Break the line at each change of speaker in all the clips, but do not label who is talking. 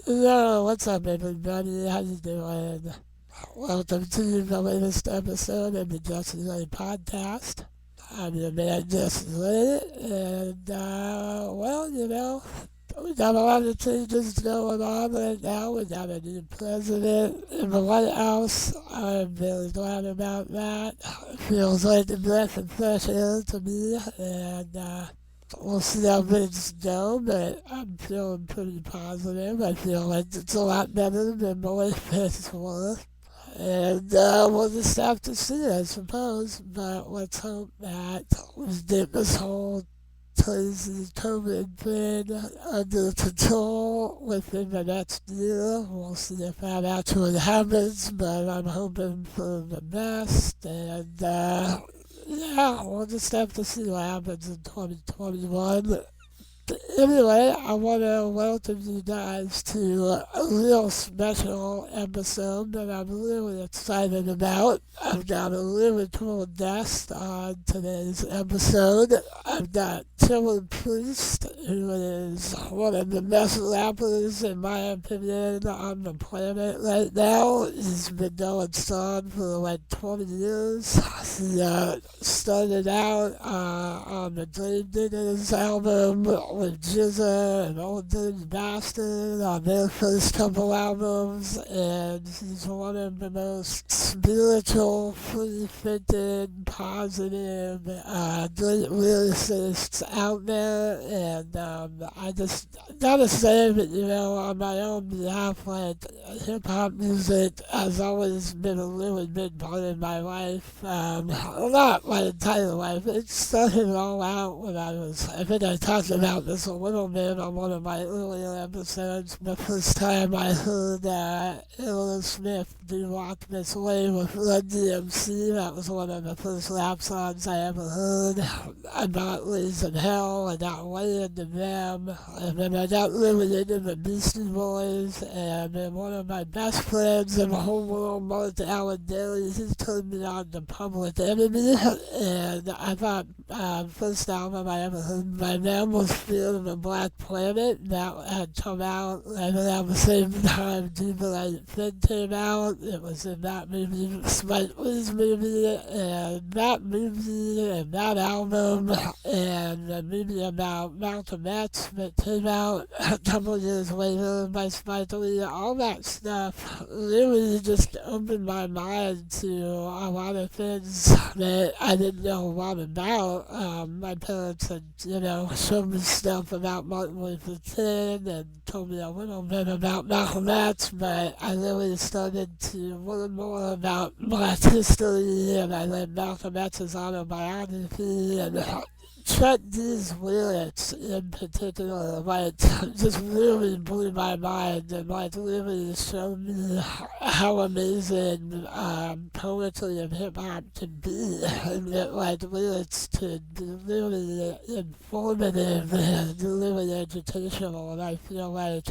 Yo, what's up, everybody? How you doing? Welcome to the latest episode of the Jesse Lay podcast. I'm your man, Jesse Lay, and, we got a lot of changes going on right now. We got a new president in the White House. I'm very glad about that. It feels like a breath of fresh air to me, and, we'll see how things go, but I'm feeling pretty positive. I feel like it's a lot better than the way things were. And we'll just have to see, I suppose. But let's hope that we get this whole crazy COVID thing under control within the next year. We'll see if that actually happens, but I'm hoping for the best. And yeah, we'll just have to see what happens in 2021. Anyway, I want to welcome you guys to a real special episode that I'm really excited about. I've got a really cool guest on today's episode. I've got Killah Priest, who is one of the best rappers, in my opinion, on the planet right now. He's been going strong for like 20 years. He started out on the Grave Diggers album with Jizza and Old Dirty Bastard on their first couple albums, and he's one of the most spiritual, free-thinking, positive, great lyricists out there, and I just gotta say that, on my own behalf, like, hip-hop music has always been a really big part of my life. Not my entire life. It started all out when I think I talked about this a little bit on one of my earlier episodes. The first time I heard Killah Smith do Walk This Way with Run DMC, that was one of the first rap songs I ever heard. I got Raising Hell, I got way into them, and then I got really into the Beastie Boys, and then one of my best friends in the whole world, Mark Allen Daly, he turned me on to Public Enemy, and I thought first album I ever heard by them was Fear of the Black Planet. That had come out right around the same time Deeper I Think came out. It was in that movie, Spike Lee's movie, and that album, and the movie about Malcolm X that came out a couple years later by Spike Lee. All that stuff really just opened my mind to a lot of things that I didn't know a lot about. My parents had, showed me stuff about Martin Luther King and told me a little bit about Malcolm X, but I really started to learn more about Black history, and I read Malcolm X's autobiography, and Chuck D's lyrics in particular, like, just really blew my mind and, like, really showed me how amazing poetry and hip-hop can be, and that, like, lyrics can be really informative and really educational, and I feel like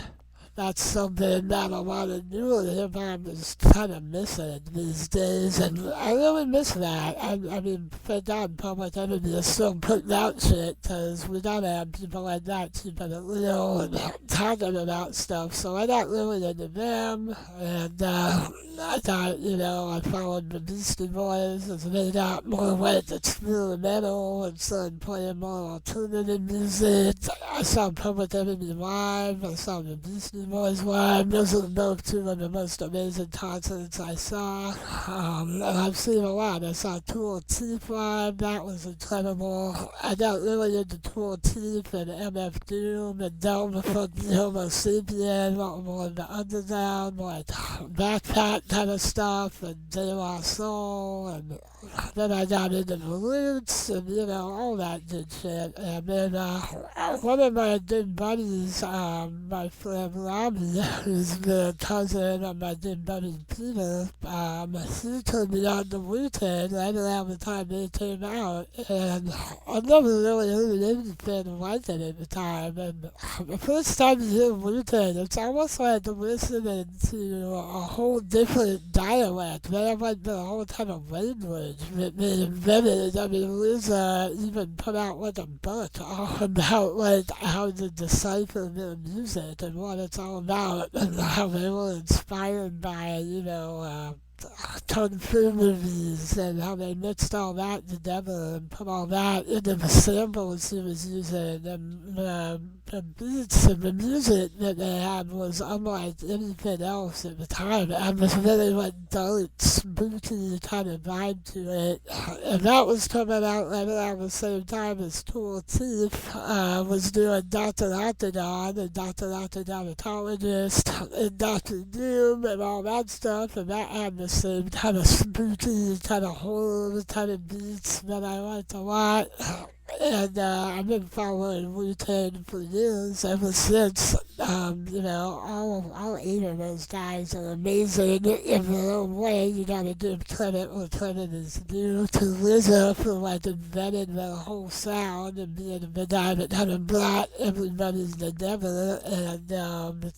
that's something that a lot of newer hip-hop is kind of missing these days, and I really miss that. I mean, thank God Public Enemy is still putting out shit, because we gotta have people like that keeping it real and talking about stuff, so I got really into them, and I thought, I followed the Beastie Boys as they got more like experimental and started playing more alternative music. I saw Public Enemy live, I saw the Beastie Boys live. Those are both two of the most amazing concerts I saw. And I've seen a lot. I saw Tool Teeth live, that was incredible. I got really into Tool Teeth and MF Doom and Delve from the Homo Sapien, more of the underground, like backpack kind of stuff, and De La Soul, and then I got into the Roots, and all that good shit. And then one of my good buddies, my friend Robbie, who's the cousin of my good buddy Peter, he turned me on to Wu-Tang right around the time they came out, and I never really heard anything like it at the time. And the first time you hear Wu-Tang, it's almost like listening to a whole different dialect. They have like the whole kind of language that they invented. I mean, Lisa even put out like a book all about like how to decipher their music and what it's all about, and how they were inspired by, kung fu movies, and how they mixed all that together and put all that into the samples he was using, and the beats and the music that they had was unlike anything else at the time. It was really like dark, spooky kind of vibe to it, and that was coming out right around the same time as Tool Teeth was doing Dr. Octagon and Dr. Octagonatologist and Dr. Doom and all that stuff, and that had the same kind of spooky, kind of horror kind of beats that I liked a lot. And I've been following Wu-Tang for years, ever since. All 8 of those guys are amazing in their own way. You gotta give credit where credit is due to RZA for like inventing the whole sound and being the guy that kind of brought everybody together and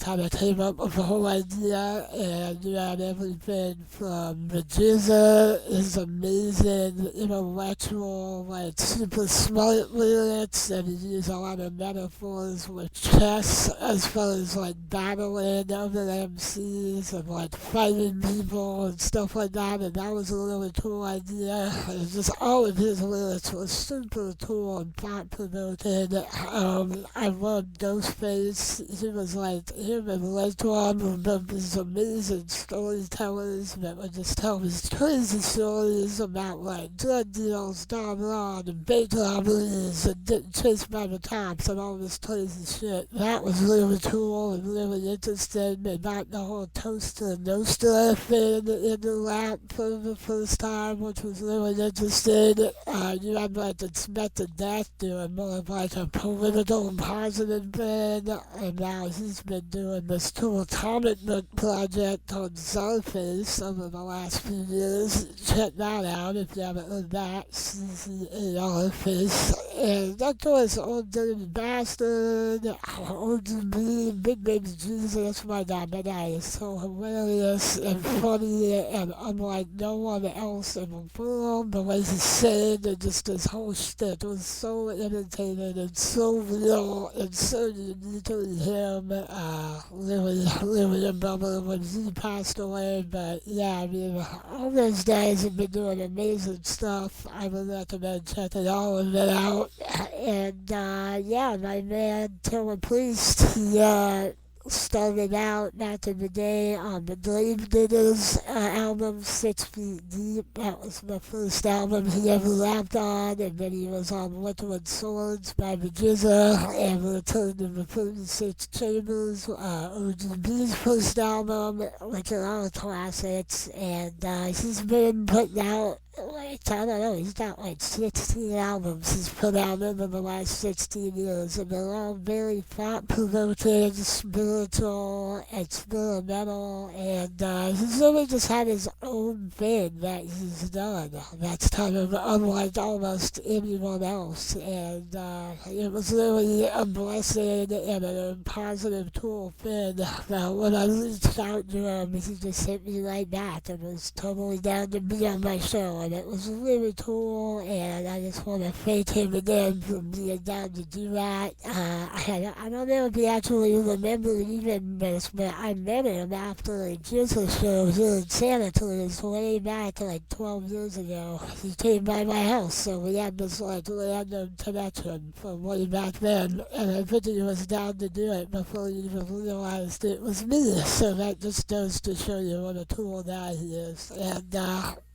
kind of came up with the whole idea. And you had everything from the Jizza, his amazing intellectual, like super smart lyrics, and he used a lot of metaphors with chess as far as like battling other MCs and like fighting people and stuff like that, and that was a really cool idea. And just all of his lyrics were super cool and thought provoking. I loved Ghostface. He was like, him and Raekwon were both these amazing storytellers that would just tell these crazy stories about like drug deals gone wrong and bank robberies and getting chased by the cops and all this crazy shit. That was really cool and really interesting. They got the whole Toaster Nostra thing in the rap for the first time, which was really interesting. You had like Inspector Death doing more of like a political and positive thing, and now he's been doing this cool comic book project called Czarface over the last few years. Check that out if you haven't heard that. CCAR face. And of course, Old Dirty Bastard, OGB, Big Baby Jesus, my God, that guy is so hilarious and funny and unlike no one else in the world. The way he said and just his whole shtick was so entertaining and so real and so uniquely him. Really a bummer when he passed away, but yeah, I mean, all those guys have been doing amazing stuff. I would recommend checking all of it out. And my man Killah Priest, he started out back in the day on the Gravediggers album, 6 Feet Deep. That was the first album he ever rapped on, and then he was on Liquid Swords by the Jizza, and Return to the 36 Chambers, OGB's first album, which are all classics, and he's been putting out, like, I don't know, he's got like 16 albums he's put out over the last 16 years, and they're all very thought-provoking, spiritual, experimental, and he's really just had his own thing that he's done that's kind of unlike almost anyone else, and it was really a blessing and a positive, cool thing. When I reached out to him, he just hit me right back and was totally down to be on my show, and it was really cool, and I just want to thank him again for being down to do that. I don't know if he actually remembered even this, but I met him after a Jizza show here in Santa Cruz way back like 12 years ago. He came by my house, so we had this like random connection from way back then, and I think he was down to do it before he even realized it was me, so that just goes to show you what a cool guy he is. And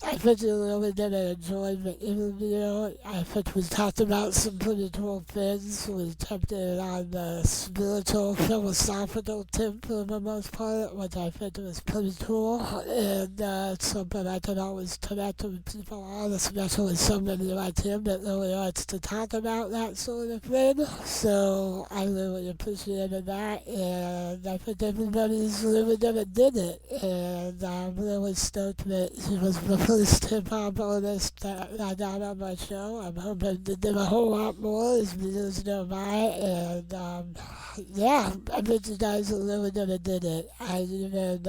I think you're really going to enjoy the interview. I think we talked about some pretty cool things. We kept it on the spiritual, philosophical tip for the most part, which I think was pretty cool. And it's something I can always connect with people on, especially somebody like him that really likes to talk about that sort of thing. So I really appreciated that, and I think everybody's really going to dig it. And I'm really stoked that he was the first hip-hop bonus that I got on my show. I'm hoping to do a whole lot more as the years go by. And yeah, I bet you guys are really gonna did it. I even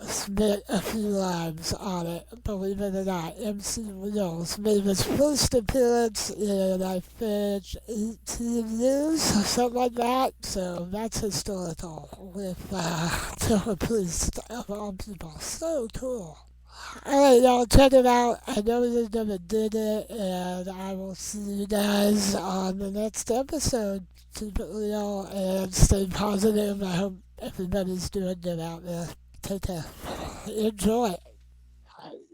spit a few lines on it, believe it or not. MC Wheels made his first appearance in, I think, 18 years, or something like that. So that's historical with Killah Priest of all people. So cool. Alright, y'all, check it out. I know you're gonna dig it, and I will see you guys on the next episode. Keep it real and stay positive. I hope everybody's doing good out there. Take care. Enjoy.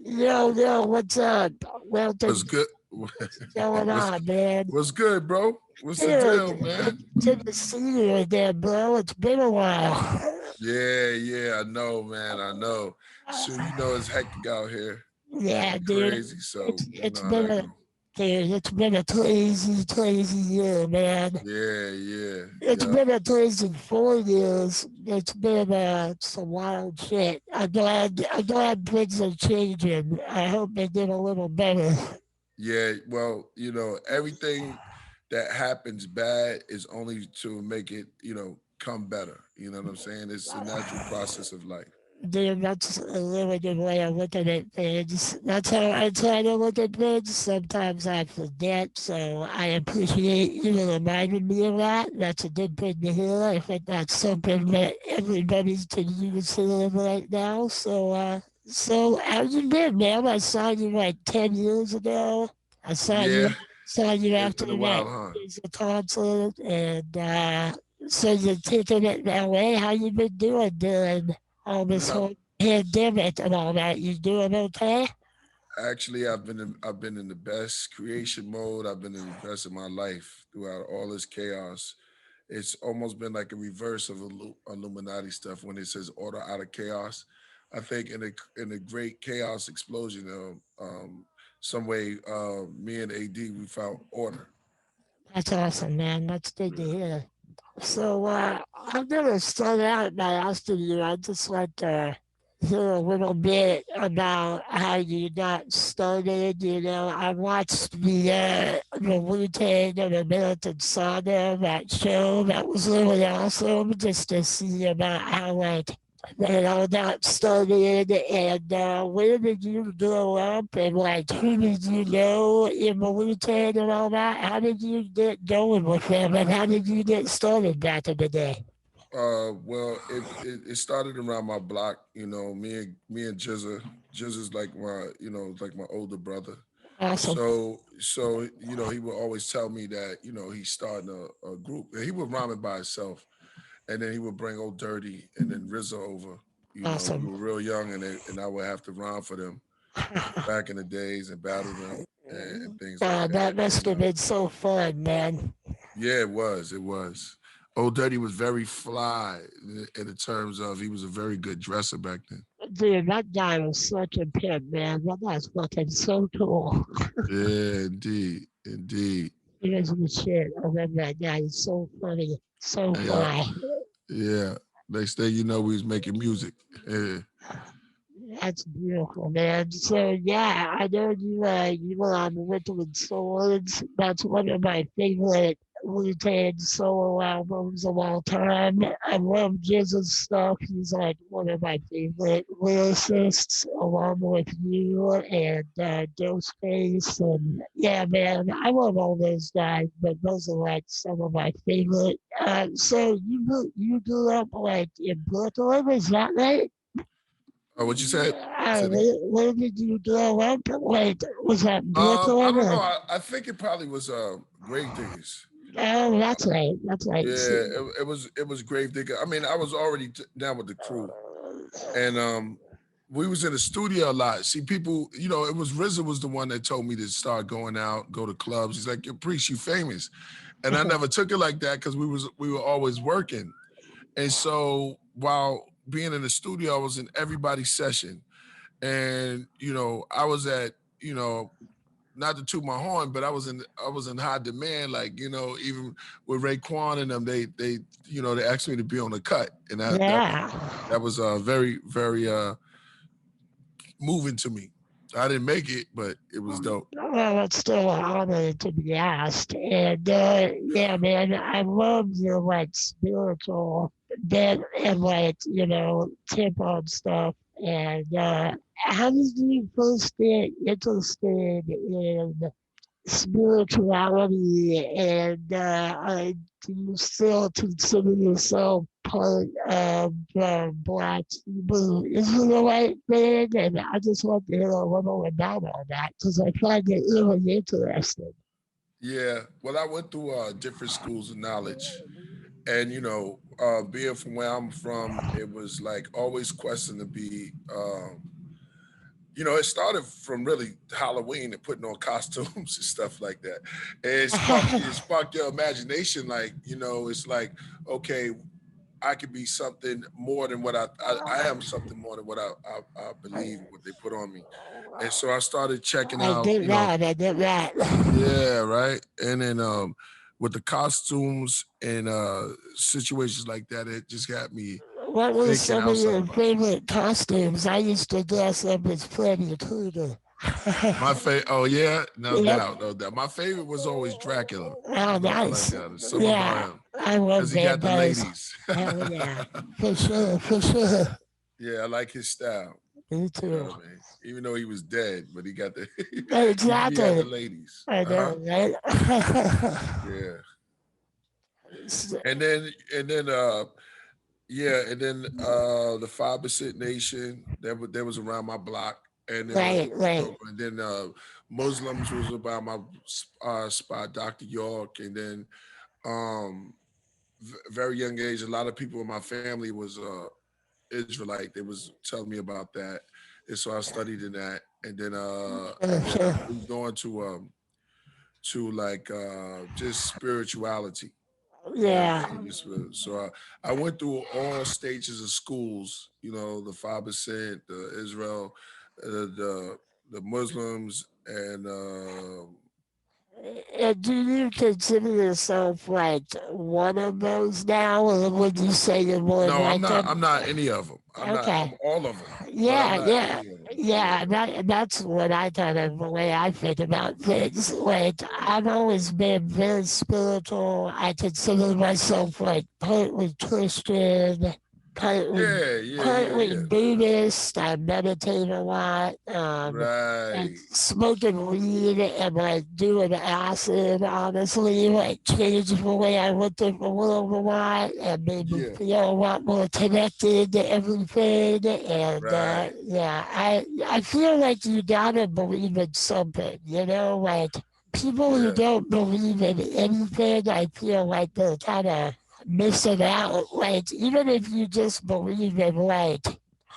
Yo, what's up?
What's
Welton,
good?
what's going
What's
on, man?
what's good, bro? What's the
Dude,
deal, man?
good to see you again, bro. It's been a while.
Yeah, I know, man. I know. So you know it's hectic out here
Yeah,
and
dude.
crazy. So you
It's
know how
been
that
a
go.
dude, it's been a crazy year, man. It's
Yeah.
been a crazy 4 years. It's been some wild shit. I'm glad things are changing. I hope they get a little better.
Yeah. Well, everything that happens bad is only to make it, come better. You know what I'm saying? It's the natural process of life.
Dude, that's a really good way of looking at things. That's how I try to look at things. Sometimes I forget, so I appreciate you reminding me of that. That's a good thing to hear. I think that's something that everybody's considering right now. So how's you been, man? I saw you like 10 years ago. I saw you
Yeah.
saw you
It's
after
been a
that
while, huh?
music concert, and so you're taking it that way. How you been doing during all this
Uh,
whole pandemic and all that? You doing okay?
Actually, I've been in the best creation mode. I've been in the best of my life throughout all this chaos. It's almost been like a reverse of Illuminati stuff when it says order out of chaos. I think in a great chaos explosion, some way, me and AD we found order.
That's awesome, man. That's good to
Yeah.
hear. So I'm gonna start out by asking you. I just like to hear a little bit about how you got started. I watched the Wu-Tang and American Saga, that show. That was really awesome, just to see about how they all got started. And where did you grow up, and who did you know in the Wu-Tang and all that? How did you get going with them, and how did you get started back in the day?
Well, it started around my block. Me and Jizza's like my older brother.
Awesome.
So he would always tell me that he's starting a group, and he would rhyme it by himself, and then he would bring Old Dirty and then RZA over. We
Awesome.
were real young, and I would have to rhyme for them back in the days and battle them and things like that.
That must
And
have been so fun, man.
yeah, it was. Old Dirty was very fly in the terms of he was a very good dresser back then.
Dude, that guy was such a pimp, man. That guy's fucking so cool.
Yeah, indeed.
He was the shit. I love that guy. He's so funny. So
Yeah,
fly.
yeah. Next thing you know, we was making music. Yeah.
That's beautiful, man. So yeah, I know you were on Liquid Swords. That's one of my favorite Wu-Tang solo albums of all time. I love Jizz's stuff. He's like one of my favorite lyricists, along with you and Ghostface. And yeah, man, I love all those guys, but those are like some of my favorite. So you grew up like in Brooklyn, is that right?
Oh, what you said? Say it again.
Where did you grow up? Wait, was that
I
Brooklyn
don't know.
or?
I think it probably was Grave Diggers.
Oh, that's right. That's right.
Yeah, it was Grave Digger. I mean, I was already down with the crew, and we was in the studio a lot. See, people, it was RZA was the one that told me to start going out, go to clubs. He's like, "Yo, Priest, you famous," and I never took it like that because we were always working. And so while being in the studio, I was in everybody's session, and I was at not to toot my horn, but I was in high demand. Like even with Raekwon and them, they asked me to be on the cut, and that
Yeah.
that was very very moving to me. I didn't make it, but it was dope.
Well, it's still an honor to be asked. And yeah, man, I love your like spiritual bit and like, tip on stuff. And how did you first get interested in spirituality and do you still consider yourself part of Black Hebrew Israelite thing? And I just want to hear a little about all that because I find it really interesting.
Yeah. Well, I went through different schools of knowledge. And being from where I'm from, it was like always questioned to be it started from really Halloween and putting on costumes and stuff like that. And it sparked your imagination. Like, it's like, okay, I could be something more than what I am something more than what I believe what they put on me. And so I started checking
I
out,
did that. I did that.
yeah, right. And then with the costumes and situations like that, it just got me
What were
thinking
some of
outside the
your
box.
favorite costumes? I used to dress up as Freddy Krueger.
My favorite, oh yeah, no
Yep.
doubt, no doubt. My favorite was always Dracula.
Oh,
I like
nice.
that. Something about
Yeah,
him
I love
because he got the
vampires.
ladies.
Hell yeah, for sure, for sure.
Yeah, I like his style.
Me
You know
too.
what I mean? Even though he was dead, but he got the he had the
Exactly.
ladies.
I
Uh huh.
know, right?
Yeah. And then yeah, and then the 5% Nation that was around my block, and it was
right, right.
and then Muslims was about my spot, Dr. York, and then um very young age, a lot of people in my family was Israelite. They was telling me about that, and so I studied in that, and then I
Sure.
moved on to like just spirituality. You know what
Yeah,
I mean? So I went through all stages of schools. The 5%, the Israel, the Muslims, and
and do you consider yourself like one of those now, or would you say you're more
no, I'm
like
not.
a?
I'm not any of them. I'm not.
Okay.
I'm all of them, but I'm
Yeah,
not
yeah,
any of them.
yeah.
Yeah.
That's what I kind of the way I think about things. Like I've always been very spiritual. I consider myself like partly Christian, partly
Yeah. Yeah. Yeah.
partly
Yeah.
Buddhist. I meditate a lot. And
Right.
smoking weed and like doing acid, honestly, like changed the way I looked at the world a lot and made me
Yeah.
feel a lot more connected to everything. And
Right.
yeah, I feel like you gotta believe in something, like people who
Yeah.
don't believe in anything, I feel like they're kind of missing out. Like, even if you just believe in like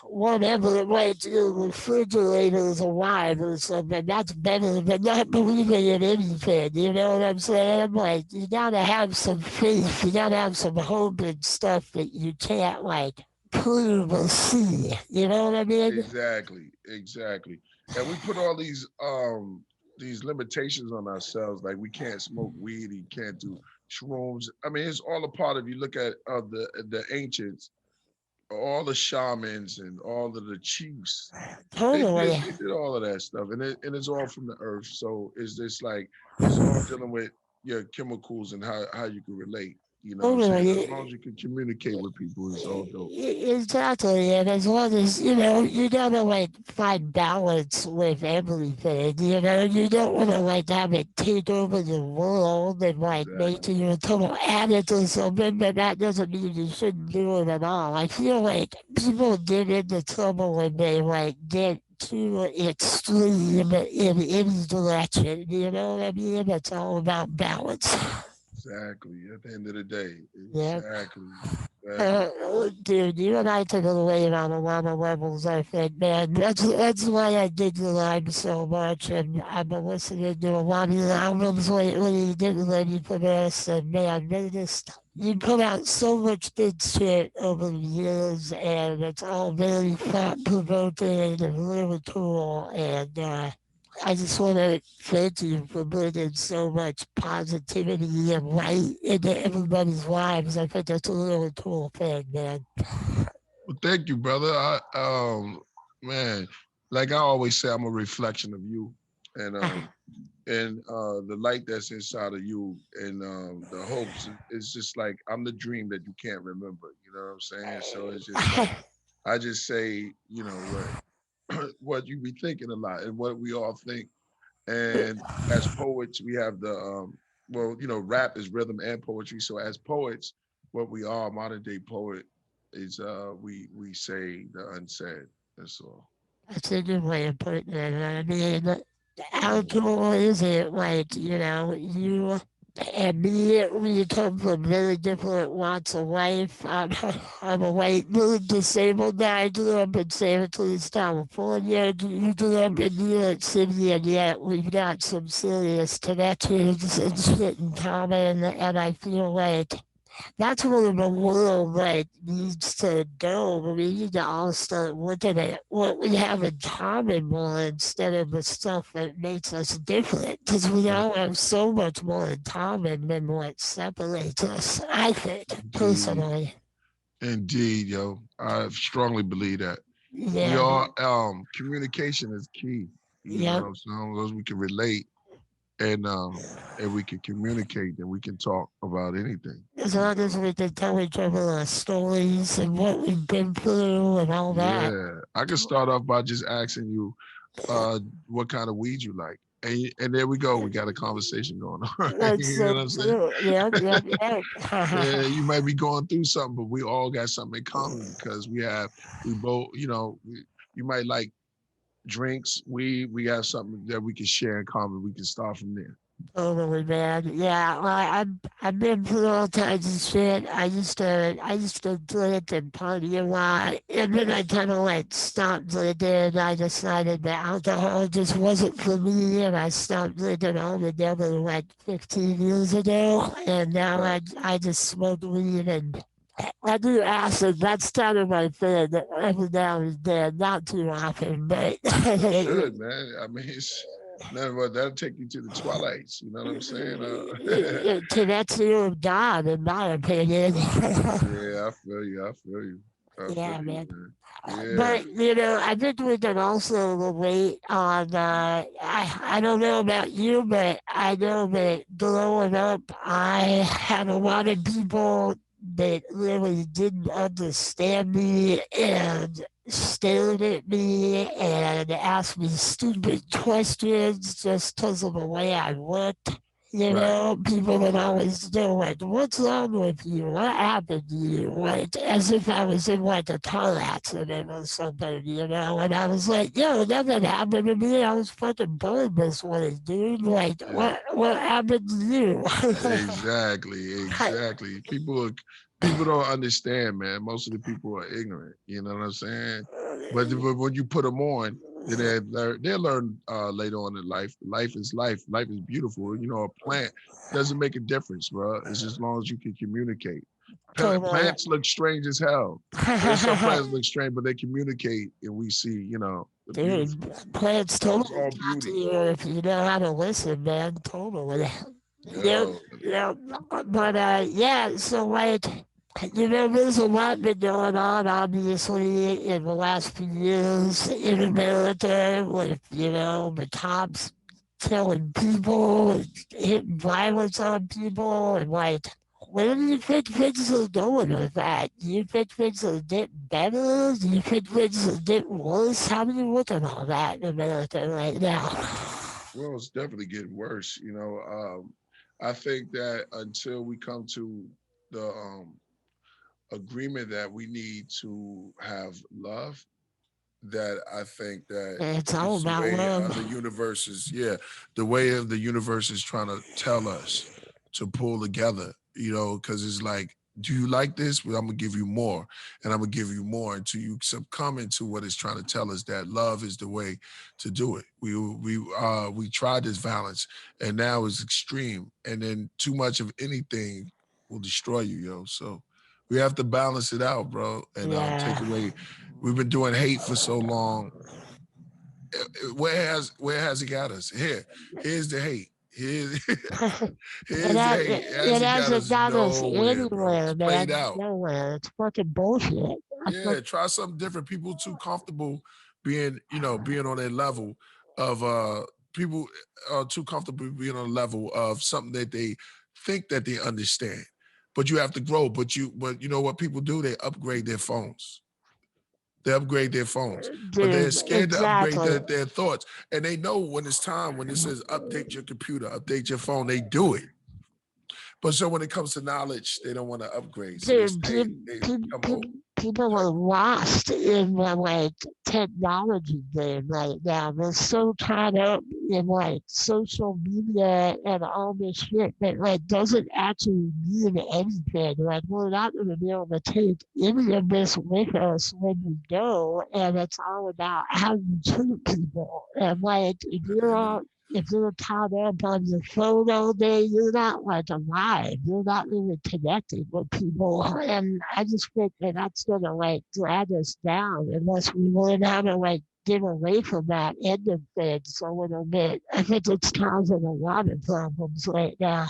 whatever, like your refrigerator is alive or something, that's better than not believing in anything. You know what I'm saying? Like, you gotta have some faith, you gotta have some hope in stuff that you can't, like, prove or see. You know what I mean?
Exactly. Exactly. And we put all these limitations on ourselves, like we can't smoke weed, you can't do shrooms. I mean, it's all a part of, you look at the ancients, all the shamans and all of the chiefs. They did
Totally.
they did all of that stuff, and it's all from the earth. So it's just like it's all dealing with your chemicals and how you can relate. You know what I'm saying? As long
Totally.
as you can communicate with people, it's all dope.
Exactly, and as long as you gotta like find balance with everything. You don't want to like have it take over the world and like make
Exactly.
you a total addict or something. But that doesn't mean you shouldn't do it at all. I feel like people get into trouble when they like get too extreme in any direction. You know what I mean? It's all about balance.
Exactly. At the end of the day,
Yeah.
exactly. Exactly.
Dude, you and I took it away on a lot of levels, I think, man. That's why I dig your line so much, and I've been listening to a lot of your albums lately, getting ready for this, and man, you put out so much good shit over the years, and it's all very thought-provoking and really cool, and I just want to thank you for bringing so much positivity and light into everybody's lives. I think that's a really cool thing, man.
Well, thank you, brother. Man. like I always say, I'm a reflection of you, and the light that's inside of you, and the hopes. It's just like I'm the dream that you can't remember. You know what I'm saying? So it's just like I just say, you know what you be thinking a lot, and what we all think. And as poets, we have the well, rap is rhythm and poetry. So as poets, what we are, modern day poet, is we say the unsaid. That's all.
That's a good way of putting it. I mean, how cool is it? Like, you and me, we come from very different walks of life. I'm a white moon disabled guy. I grew up in Santa Cruz, California. You grew up in New York City, and yet we've got some serious connections and shit in common. And I feel like that's where the world like needs to go. We need to all start looking at what we have in common more instead of the stuff that makes us different. Because we
Right.
all have so much more in common than what separates us. I think
Indeed,
personally.
indeed, yo, I strongly believe that we
Yeah,
all communication is key. You know
yeah.
what I'm saying? As we can relate and we can communicate, then we can talk about anything.
As
You
long as we can tell each other our stories and what we've been through and all that.
Yeah, I can start off by just asking you what kind of weed you like. And there we go. We got a conversation going on.
That's
You know
so
what I'm saying?
true. Yeah, yeah,
Yeah,
yeah.
you might be going through something, but we all got something in common because we both, you might like drinks. We have something that we can share in common. We can start from there.
Totally, man. Yeah, well, I've been through all kinds of shit. I used to drink and party a lot, and then I kind of like stopped drinking. I decided that alcohol just wasn't for me, and I stopped drinking altogether like 15 years ago. And now
Right.
I just smoke weed and I do acid. That's kind of my thing. Every now and then, not too often, but
You should, man. I mean, it's nothing but that'll take you to the twilights. You know what I'm saying?
it connects you with God, in my opinion.
Yeah, I feel you. I feel you. I feel
Yeah,
you,
man.
man. Yeah.
But I think we can also relate on. I don't know about you, but I know that growing up, I had a lot of people that really didn't understand me and stared at me and asked me stupid questions just because of the way I looked.
Right.
People would always do like, "What's wrong with you? What happened to you?" Like, as if I was in like a car accident or something, And I was like, "Yo, nothing happened to me. I was fucking born this way, dude. Like,
Yeah.
what happened to you?"
Exactly. Exactly. People don't understand, man. Most of the people are ignorant. You know what I'm saying? But when you put them on, then they'll learn later on in life. Life is life. Life is beautiful. A plant doesn't make a difference, bro. It's as long as you can communicate.
Totally.
Plants look strange as hell. There's some plants look strange, but they communicate, and we see, the beautiful.
Dude, plants
So it's
totally
all
talk to
beauty.
you if you know how to listen, man. Totally. Yep,
Yo,
yep. But yeah, so like, there's a lot been going on, obviously, in the last few years in America with, the cops killing people, hitting violence on people, and like, where do you think things are going with that? Do you think things are getting better? Do you think things are getting worse? How do you look at all that in America right now?
well, it's definitely getting worse. I think that until we come to the agreement that we need to have love, that I think that
It's all
is the
about
way the
love.
universe is. Yeah, the way of the universe is trying to tell us to pull together. Because it's like, do you like this? Well, I'm gonna give you more, and I'm gonna give you more until you succumb into what it's trying to tell us, that love is the way to do it. We tried this balance, and now it's extreme, and then too much of anything will destroy you, yo. So we have to balance it out, bro, and take
Yeah.
away. We've been doing hate for so long. Where has it got us? Here's the hate. Here's
It,
here's the
has,
hate. It
it
hasn't got
hasn't
us
got us
nowhere, bro. It's
anywhere,
played
man.
out.
Nowhere. It's fucking bullshit.
Yeah, try something different. People too comfortable being on that level of people are too comfortable being on a level of something that they think that they understand. But you have to grow. But you know what people do? They upgrade their phones. They upgrade their phones, but they're
Dude,
scared to upgrade
exactly.
their thoughts. And they know when it's time, when it says update your computer, update your phone, they do it. But so when it comes to knowledge, they don't want to upgrade. So they
Dude,
stay, they come old.
people are lost in the like technology game right now. They're so caught up in like social media and all this shit that like doesn't actually mean anything. Like we're not going to be able to take any of this with us when we go, and it's all about how you treat people. And like if you're caught up on your phone all day, you're not like alive. You're not really connecting with people. And I just think that that's going to like drag us down unless we learn how to like get away from that end of things a little bit. I think it's causing a lot of problems right now.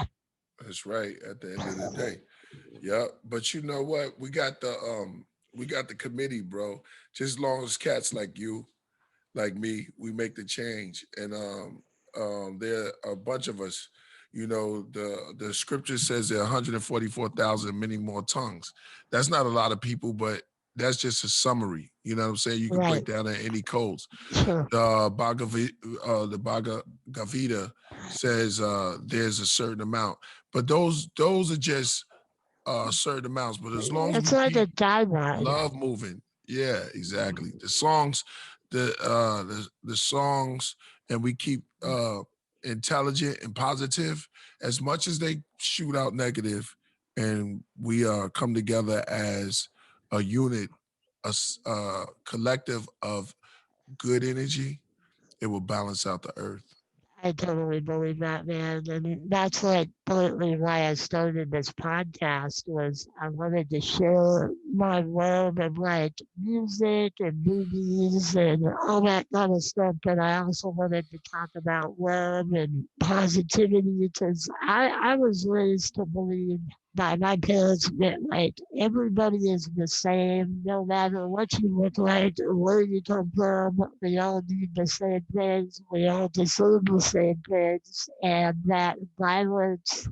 That's right. At the end of the day, yeah. But you know what? We got the committee, bro. Just as long as cats like you, like me, we make the change. And there are a bunch of us. The scripture says there are 144,000 many more tongues. That's not a lot of people, but that's just a summary. You know what I'm saying? You can break
Right.
down in any codes.
Sure.
The Bhagavad Gita says there's a certain amount, but those are just certain amounts. But as long as
It's
we
like a
keep
guideline.
love moving, yeah, exactly. The songs, and we keep intelligent and positive as much as they shoot out negative, and we come together as a unit, a collective of good energy. It will balance out the earth.
I totally believe that, man. And that's like partly why I started this podcast was I wanted to share my love of like music and movies and all that kind of stuff. But I also wanted to talk about love and positivity because I was raised to believe by my parents that like everybody is the same, no matter what you look like or where you come from. We all need the same things. We all deserve the same things, and that violence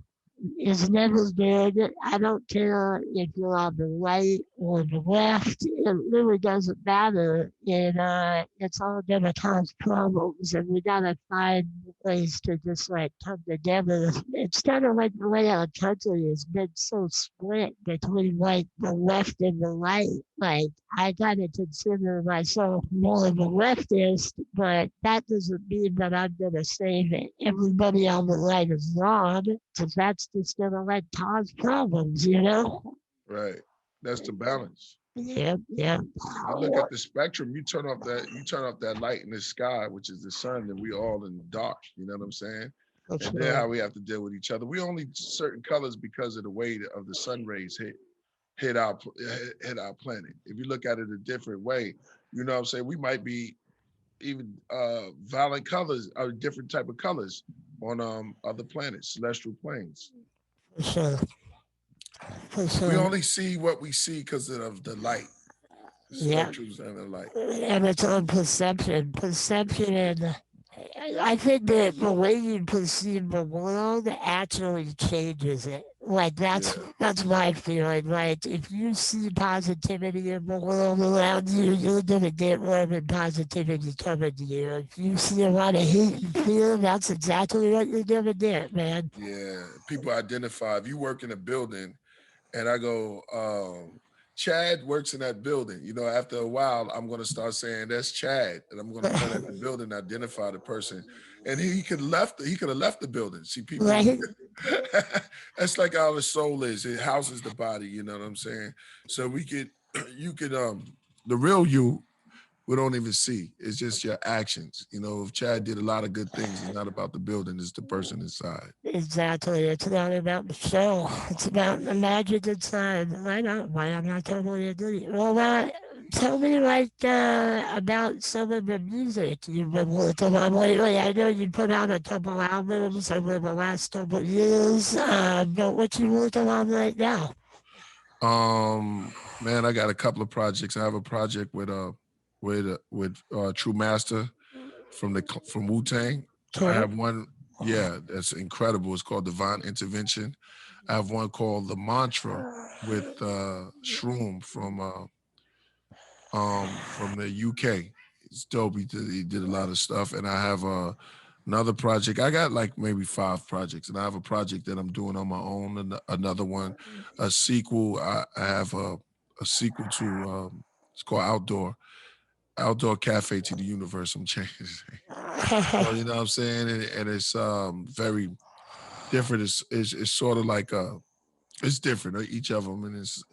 is never good. I don't care if you're on the right or the left. It really doesn't matter. And it's all going to cause problems. And we got to find ways to just like come together. It's kind of like the way our country has been so split between like the left and the right. Like I kind of consider myself more of a leftist, but that doesn't mean that I'm going to say that everybody on the right is wrong, because that's just going to like cause problems, you know?
Right. That's the balance.
Yeah, yeah.
You look at the spectrum, you turn off that light in the sky, which is the sun, and we all in the dark. You know what I'm saying?
For
And then
sure.
how we have to deal with each other. We only certain colors because of the way of the sun rays hit our planet. If you look at it a different way, you know what I'm saying? We might be even violent colors or different type of colors on other planets, celestial planes.
For sure. For
We
sure.
only see what we see because of the light, the
Yeah.
spectrums and the light.
And it's on perception. Perception and I think that the way you perceive the world actually changes it. Like
Yeah.
that's my feeling. Like if you see positivity in the world around you, you're gonna get love and positivity coming to you. If you see a lot of hate and fear, that's exactly what you're gonna get, man.
Yeah, people identify. If you work in a building and I go, Chad works in that building, after a while, I'm going to start saying that's Chad, and I'm going to point at the building, and identify the person, and he could have left the building. See, people,
Right?
that's like how the soul is. It houses the body. You know what I'm saying? So you could, the real you we don't even see. It's just your actions. If Chad did a lot of good things, it's not about the building, it's the person inside.
Exactly. It's not about the show. It's about the magic inside. I know, man. I totally agree. Well, tell me, like, about some of the music you've been working on lately. I know you put out a couple albums over the last couple of years, but what you working on right now?
Man, I got a couple of projects. I have a project with with True Master from Wu-Tang. I
True.
have one, yeah, that's incredible. It's called Divine Intervention. I have one called The Mantra with Shroom from the UK. It's dope. He did a lot of stuff, and I have another project. I got like maybe 5 projects, and I have a project that I'm doing on my own. And another one, a sequel. I have a sequel to it's called Outdoor Cafe to the Universe. I'm changing. So you know what I'm saying, and it's very different. It's sort of like it's different each of them, and it's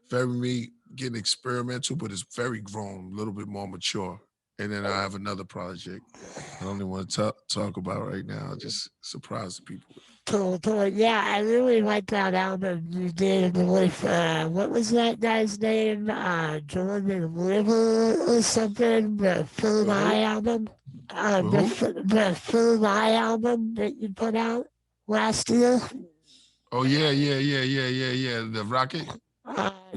very me getting experimental, but it's very grown, a little bit more mature. And then I have another project I don't even want to talk about right now. Just surprise the people with.
Cool, cool. Yeah, I really like that album you did with, what was that guy's name? Jordan River or something? The Third
With
Eye
who?
album?
With who?
The Third Eye album that you put out last year?
Oh yeah, yeah, yeah, yeah, yeah, yeah. The Rocket.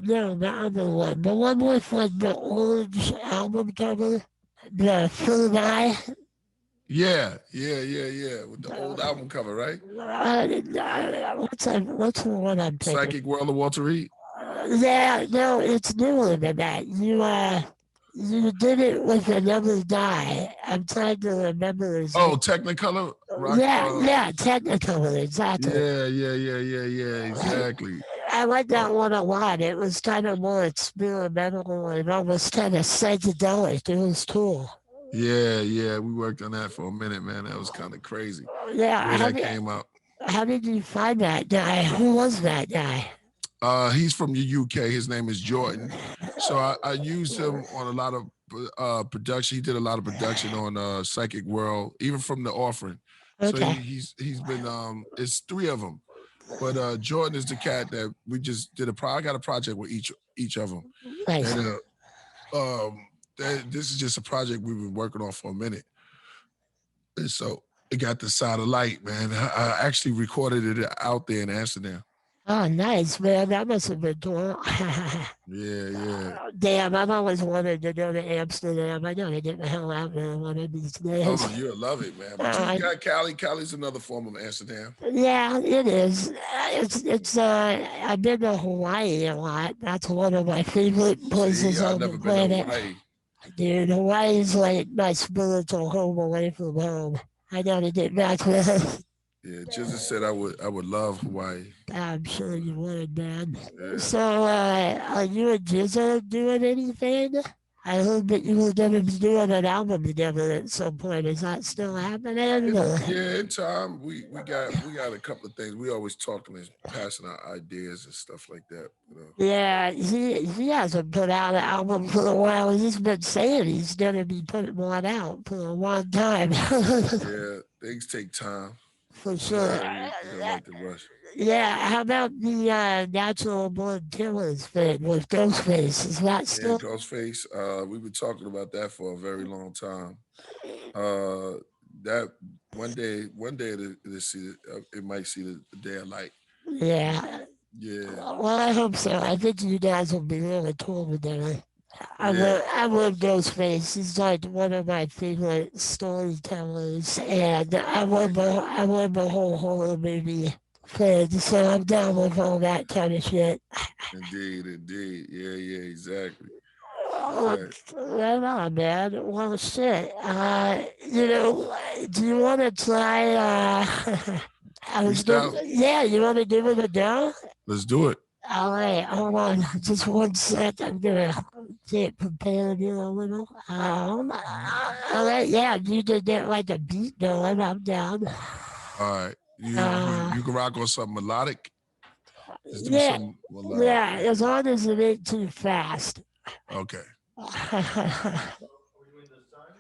No, the other one. The one with like the orange album cover. The Third Eye.
Yeah, yeah, yeah, yeah. With the old album cover, right?
What's the one I'm thinking?
Psychic World of Walter Reed.
Yeah, no, it's newer than that. You did it with another guy. I'm trying to remember his name.
Oh, Technicolor Rock.
Yeah, technically, exactly.
Yeah, yeah, yeah, yeah, yeah. Exactly.
I like
Uh,
that one a lot. It was kind of more experimental and almost kind of psychedelic. It was cool.
yeah, yeah. We worked on that for a minute, man. That was kind of crazy.
Yeah,
The way that came out.
how did you find that guy? Who was that guy?
He's from the UK. His name is Jordan. So I used him on a lot of production. He did a lot of production on Psychic World, even from the Offering. So
Okay,
he's been it's 3 of them. But Jordan is the cat that we just did I got a project with each of them.
nice.
And this is just a project we've been working on for a minute. And so it got the satellite, man. I actually recorded it out there in Amsterdam.
Oh, nice, man. That must have been cool.
Yeah, yeah.
Damn, I've always wanted to go to Amsterdam. I gotta get the hell out there one of these days.
Oh, you'll love it, man. But you
Uh,
got Cali. Cali's another form of Amsterdam.
yeah, it is. I've been to Hawaii a lot. That's one of my favorite
See,
places
I've
on the
never been to
planet.
Hawaii.
Dude, Hawaii's like my spiritual home away from home. I gotta get back there.
Yeah, Jizza said I would love Hawaii.
I'm sure you would, man.
Yeah.
So, are you and Jizza doing anything? I heard that you were gonna be doing an album together at some point. Is that still happening? Or?
Yeah, in time we got a couple of things. We always talking and passing our ideas and stuff like that.
Yeah, he hasn't put out an album for a while. He's been saying he's gonna be putting one out for a long time.
Yeah, things take time.
For
You know
sure.
how we don't like to rush.
Yeah, how about the natural born killers thing with Ghostface? Is that
Yeah,
still?
Ghostface. We've been talking about that for a very long time. Uh, that one day it might see the day of light.
Yeah.
Yeah,
Well, I hope so. I think you guys will be really cool together.
yeah.
I love Ghostface. He's like one of my favorite storytellers, and I love the whole horror movie thing. So I'm down with all that kind of shit.
Indeed, indeed. Yeah, yeah, exactly.
Oh,
Exactly.
right on, man. Well, shit. Do you want to try? I was gonna,
Freestyle.
yeah, you want to give it a go?
Let's do it.
All right, hold on, just one sec. I'm gonna get prepared here a little. All right, yeah, you can get like a beat going. I'm down.
All right. You
Uh,
you can rock on something melodic. Let's do
yeah,
something melodic.
yeah, as long as it ain't too fast.
Okay.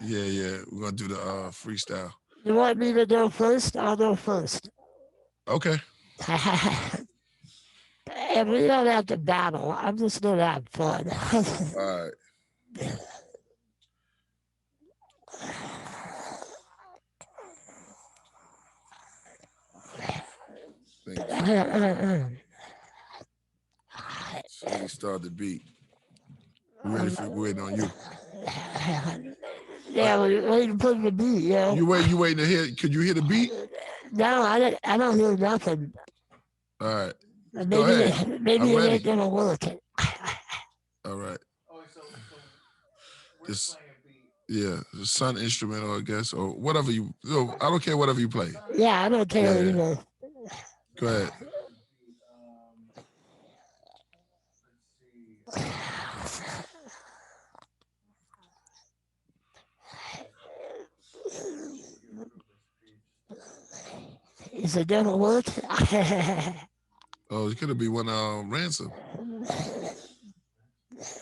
Yeah, yeah. We're gonna do the freestyle.
You want me to go first? I'll go first.
Okay.
And we don't have to battle. I'm just gonna have fun.
All right. Thank you. So we start the beat. We ready for waiting on you.
Yeah, we're waiting for the beat, yo.
You waiting to hear? Could you hear the beat?
No, I don't hear nothing.
All right, go
Maybe
ahead.
maybe
I'm
it ain't
ready.
gonna work.
All right. This, yeah, the sun instrumental, I guess, or whatever you. No, I don't care. Whatever you play.
Yeah, I don't care
Yeah.
either.
Go ahead.
Is it gonna work?
Oh, it's gonna be one Ransom.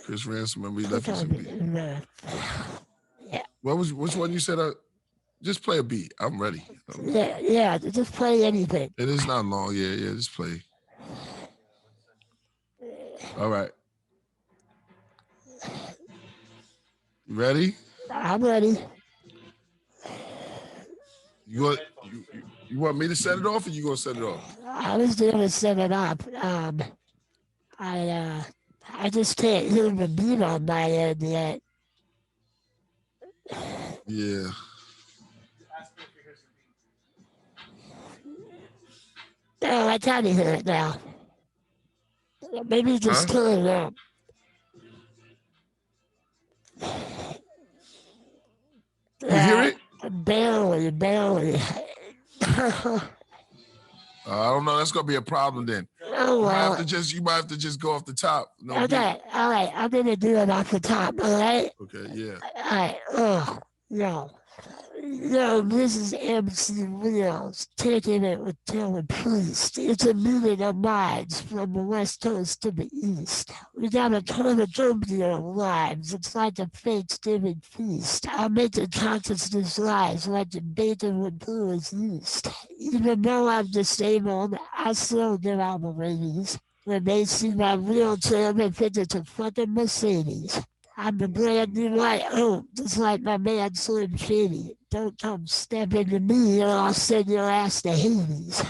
Chris Ransom, remember he left us a beat.
Yeah.
Which one you said? Just play a beat. I'm ready.
Yeah, just play anything.
It is not long. Yeah, just play. All right. You ready?
I'm ready.
You want me to set it off, or you gonna set it off?
I was gonna set it up. I just can't hear the beat on my end yet.
Yeah.
Oh, I kind of hear it now. Maybe just turn it up.
You hear it?
Barely.
I don't know. That's gonna be a problem then.
Oh,
You
well.
might have to just go off the top. No
Okay,
beat.
all right. I'm gonna do it off the top. All right.
Okay. Yeah.
All right. Oh, yo, this is MC Wheels taking it with Killah Priest. It's a meeting of minds from the west coast to the east. We got a cornucopia of lives. It's like a Thanksgiving feast. I'm making consciousness rise like the bacon would do as yeast. Even though I'm disabled, I still get all the ladies. When they see my wheelchair, they think it's a fucking Mercedes. I'm the brand new white oak, just like my man Slim Shady. Don't come step into me or I'll send your ass to Hades.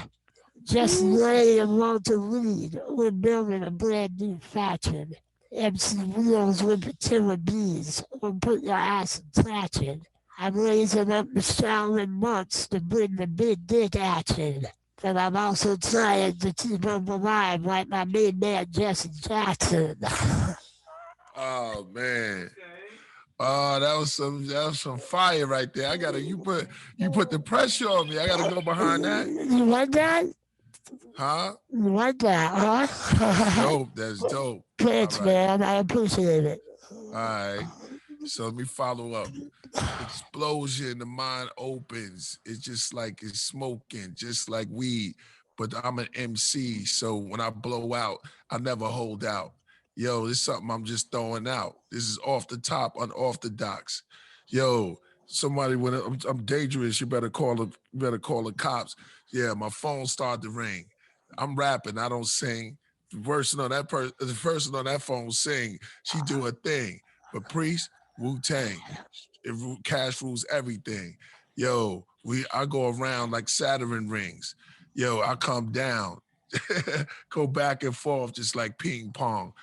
Jesse Ray and Walter Reed, we're building a brand new faction. MC Wheels with the killer bees, we'll put your ass in traction. I'm raising up the Shaolin monks to bring the big dick action. But I'm also trying to keep them alive like my main man Jesse Jackson.
Oh man. Oh, that was some fire right there. You put the pressure on me. I gotta go behind that.
You like that?
Huh?
You like that, huh?
Dope. That's dope.
Thanks, man. I appreciate it.
All right. So let me follow up. Explosion, the mind opens. It's just like it's smoking, just like weed. But I'm an MC, so when I blow out, I never hold out. Yo, this is something I'm just throwing out. This is off the top, unorthodox. Yo, somebody when I'm dangerous, you better call the cops. Yeah, my phone started to ring. I'm rapping, I don't sing. The person on that phone sing. She do her thing. But Priest, Wu-Tang, cash rules everything. Yo, I go around like Saturn rings. Yo, I come down, go back and forth just like ping pong.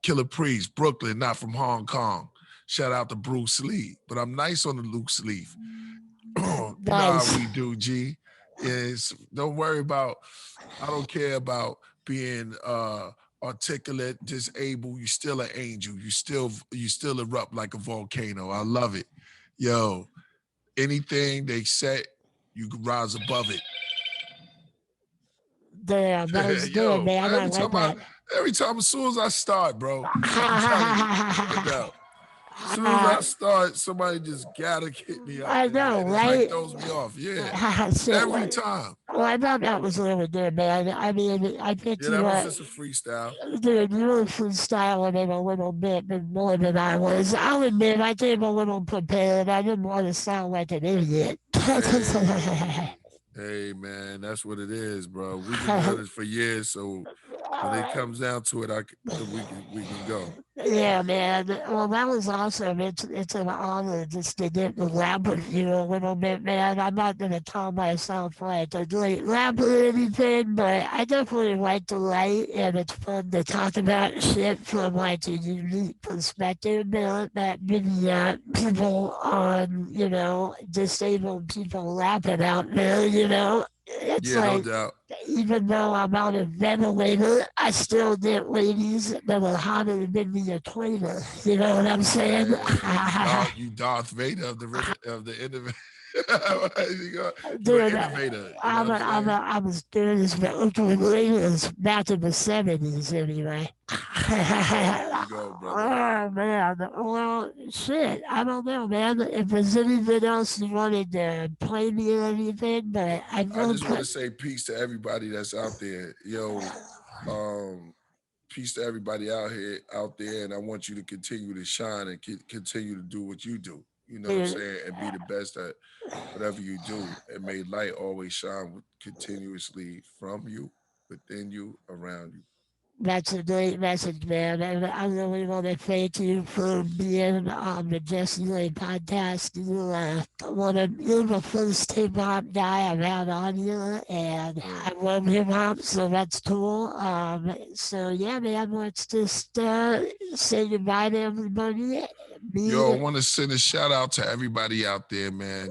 Killah Priest, Brooklyn, not from Hong Kong. Shout out to Bruce Lee, but I'm nice on the loose leaf.
Nice.
Nah, we do, G. Yes, don't worry about. I don't care about being articulate, disabled. You still an angel. You still erupt like a volcano. I love it. Yo, anything they set, you can rise above it.
Damn, that was good, man. I like that.
Every time, as soon as I start, bro, I'm telling you, no. As soon as I start, somebody just gotta hit me up.
I know,
and
right?
Like throws me off. Yeah, every time.
Well, I thought that was really good, man. I mean, I think
that was just a freestyle.
Dude, you were freestyling it a little bit more than I was. I'll admit, I came a little prepared. I didn't want to sound like an idiot.
Hey, man, that's what it is, bro. We've been doing this for years, so when it comes down to it, we can go.
Yeah, man. Well, that was awesome. It's an honor just to get to lab with you a little bit, man. I'm not gonna call myself like a great lab or anything, but I definitely like to write, and it's fun to talk about shit from like a unique perspective, man. That many people on, disabled people laugh about, man. It's
Yeah, no
like
doubt.
even though I'm on a ventilator, I still get ladies that are hotter than the equator. You know what I'm saying?
Man, you Darth Vader of the innovator. You an
Dude,
innovator. You know what I'm saying?
I was doing this for ukuleleles back in the 70s anyway.
There you go, brother.
Oh, man. Well, shit. I don't know, man. If there's anything else you wanted to play me or anything, but I
I
know.
just want to say peace to everybody that's out there. Yo, um, peace to everybody out there, and I want you to continue to shine and continue to do what you do. You know what I'm
Dude,
saying? And be the best at whatever you do. And may light always shine continuously from you, within you, around you.
that's a great message, man. And I really want to thank you for being on the Jesse Ray podcast. You're the first hip hop guy I've had on here, and
Mm.
I love hip hop, so that's cool. So yeah, man, let's just say goodbye to everybody.
Yo, I
Me,
want to send a shout out to everybody out there, man.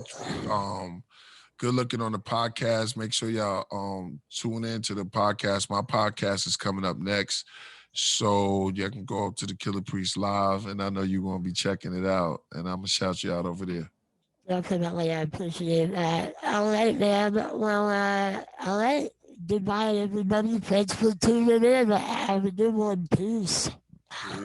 Good looking on the podcast. Make sure y'all tune in to the podcast. My podcast is coming up next. So you can go up to the Killah Priest live, and I know you're gonna be checking it out. And I'm gonna shout you out over there.
definitely, I appreciate that. All right, man. Well, all right. Goodbye, everybody. Thanks for tuning in. Have a good one. Peace.
Yeah.